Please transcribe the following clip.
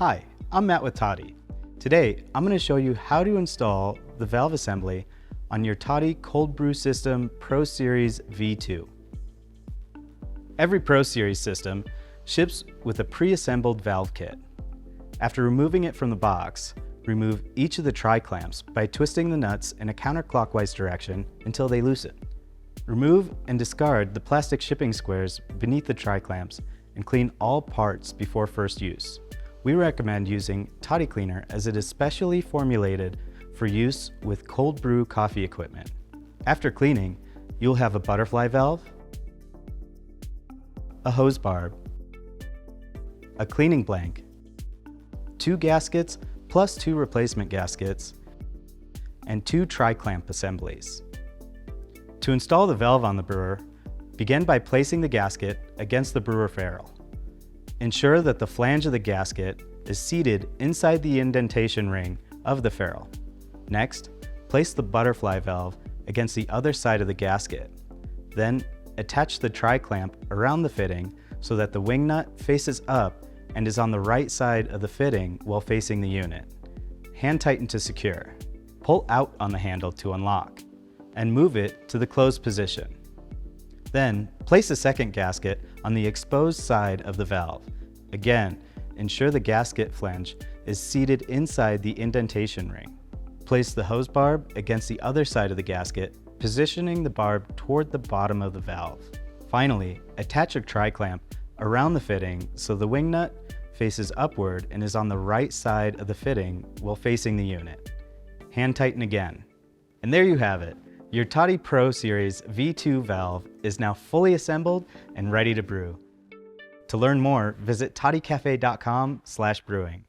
Hi, I'm Matt with Toddy. Today, I'm going to show you how to install the valve assembly on your Toddy Cold Brew System Pro Series V2. Every Pro Series system ships with a pre-assembled valve kit. After removing it from the box, remove each of the tri-clamps by twisting the nuts in a counterclockwise direction until they loosen. Remove and discard the plastic shipping squares beneath the tri-clamps and clean all parts before first use. We recommend using Toddy Cleaner as it is specially formulated for use with cold brew coffee equipment. After cleaning, you'll have a butterfly valve, a hose barb, a cleaning blank, 2 gaskets plus 2 replacement gaskets, and 2 tri-clamp assemblies. To install the valve on the brewer, begin by placing the gasket against the brewer ferrule. Ensure that the flange of the gasket is seated inside the indentation ring of the ferrule. Next, place the butterfly valve against the other side of the gasket. Then, attach the tri-clamp around the fitting so that the wing nut faces up and is on the right side of the fitting while facing the unit. Hand tighten to secure. Pull out on the handle to unlock, and move it to the closed position. Then, place a second gasket on the exposed side of the valve. Again, ensure the gasket flange is seated inside the indentation ring. Place the hose barb against the other side of the gasket, positioning the barb toward the bottom of the valve. Finally, attach a tri-clamp around the fitting so the wing nut faces upward and is on the right side of the fitting while facing the unit. Hand tighten again. And there you have it. Your Toddy Pro Series V2 valve is now fully assembled and ready to brew. To learn more, visit toddycafe.com/brewing.